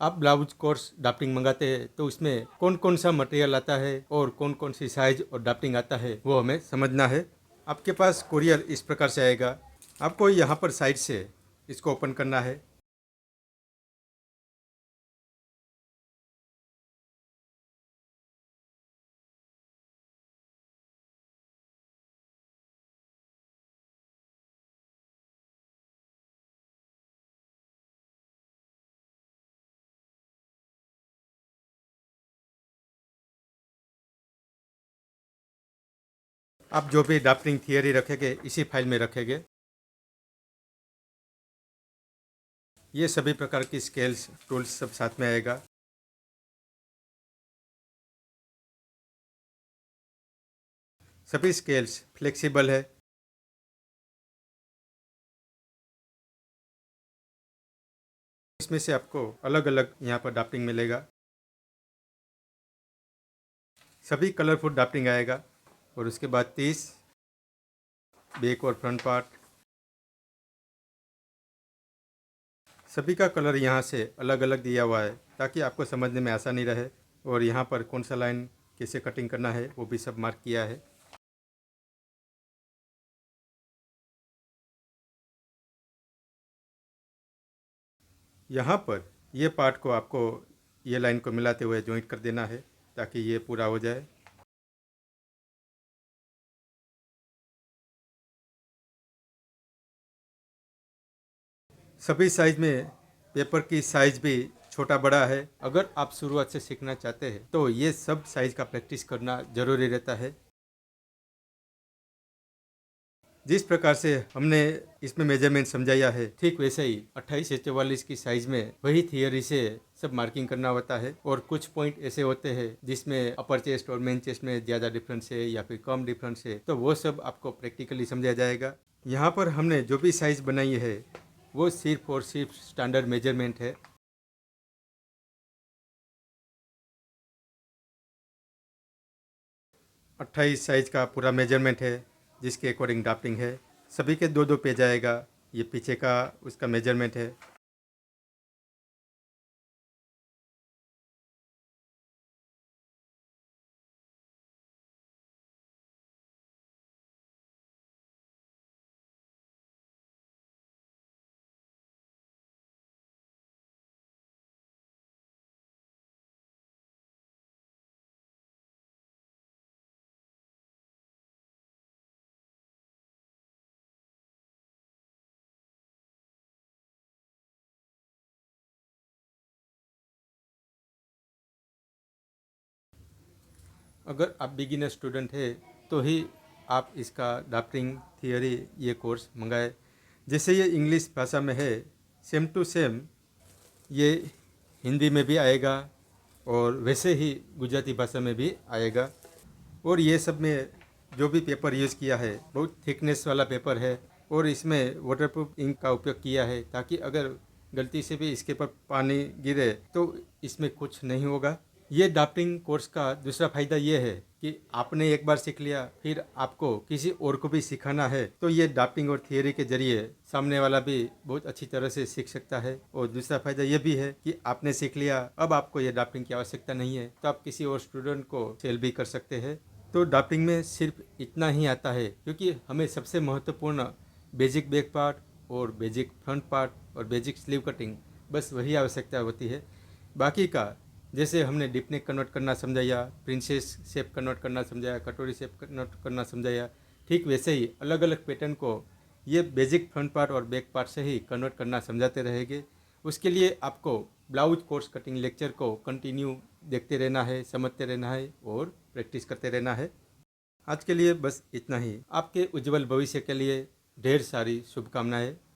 आप blouse course drafting मंगाते हैं तो उसमें कौन कौन सा मटेरियल आता है और कौन कौन सी साइज और ड्राफ्टिंग आता है वो हमें समझना है। आपके पास कोरियर इस प्रकार से आएगा। आपको यहाँ पर साइड से इसको ओपन करना है। आप जो भी ड्राफ्टिंग थियरी रखेंगे इसी फाइल में रखेंगे। ये सभी प्रकार की स्केल्स टूल्स सब साथ में आएगा। सभी स्केल्स फ्लेक्सिबल है। इसमें से आपको अलग अलग यहाँ पर ड्राफ्टिंग मिलेगा। सभी कलरफुल ड्राफ्टिंग आएगा। और उसके बाद 30 बैक और फ्रंट पार्ट सभी का कलर यहाँ से अलग अलग दिया हुआ है ताकि आपको समझने में आसानी रहे। और यहाँ पर कौन सा लाइन कैसे कटिंग करना है वो भी सब मार्क किया है। यहाँ पर ये पार्ट को आपको ये लाइन को मिलाते हुए जॉइंट कर देना है ताकि ये पूरा हो जाए। सभी साइज में पेपर की साइज भी छोटा बड़ा है। अगर आप शुरुआत से सीखना चाहते हैं तो ये सब साइज का प्रैक्टिस करना ज़रूरी रहता है। जिस प्रकार से हमने इसमें मेजरमेंट समझाया है ठीक वैसे ही 28 से 44 की साइज में वही थियरी से सब मार्किंग करना होता है। और कुछ पॉइंट ऐसे होते हैं जिसमें अपर चेस्ट और मेन चेस्ट में ज़्यादा डिफरेंस है या फिर कम डिफरेंस है तो वो सब आपको प्रैक्टिकली समझाया जाएगा। यहाँ पर हमने जो भी साइज बनाई है वो सिर्फ और सिर्फ स्टैंडर्ड मेजरमेंट है। 28 साइज का पूरा मेजरमेंट है जिसके अकॉर्डिंग ड्राफ्टिंग है। सभी के दो दो पेज आएगा। ये पीछे का उसका मेजरमेंट है। अगर आप बिगिनर स्टूडेंट है तो ही आप इसका ड्राफ्टिंग थियरी ये कोर्स मंगाए। जैसे ये इंग्लिश भाषा में है सेम टू सेम ये हिंदी में भी आएगा और वैसे ही गुजराती भाषा में भी आएगा। और ये सब में जो भी पेपर यूज़ किया है बहुत थिकनेस वाला पेपर है और इसमें वाटरप्रूफ इंक का उपयोग किया है ताकि अगर गलती से भी इसके ऊपर पानी गिरे तो इसमें कुछ नहीं होगा। ये ड्राफ्टिंग कोर्स का दूसरा फायदा ये है कि आपने एक बार सीख लिया फिर आपको किसी और को भी सिखाना है तो ये ड्राफ्टिंग और थियरी के जरिए सामने वाला भी बहुत अच्छी तरह से सीख सकता है। और दूसरा फायदा ये भी है कि आपने सीख लिया अब आपको ये ड्राफ्टिंग की आवश्यकता नहीं है तो आप किसी और स्टूडेंट को सेल भी कर सकते हैं। तो ड्राफ्टिंग में सिर्फ इतना ही आता है क्योंकि हमें सबसे महत्वपूर्ण बेसिक बैक पार्ट और बेसिक फ्रंट पार्ट और बेसिक स्लीव कटिंग बस वही आवश्यकता होती है। बाकी का जैसे हमने डीप नेक कन्वर्ट करना समझाया, प्रिंसेस शेप कन्वर्ट करना समझाया, कटोरी शेप कन्वर्ट करना समझाया, ठीक वैसे ही अलग अलग पैटर्न को ये बेसिक फ्रंट पार्ट और बैक पार्ट से ही कन्वर्ट करना समझाते रहेंगे। उसके लिए आपको ब्लाउज कोर्स कटिंग लेक्चर को कंटिन्यू देखते रहना है, समझते रहना है और प्रैक्टिस करते रहना है। आज के लिए बस इतना ही। आपके उज्जवल भविष्य के लिए ढेर सारी शुभकामनाएं।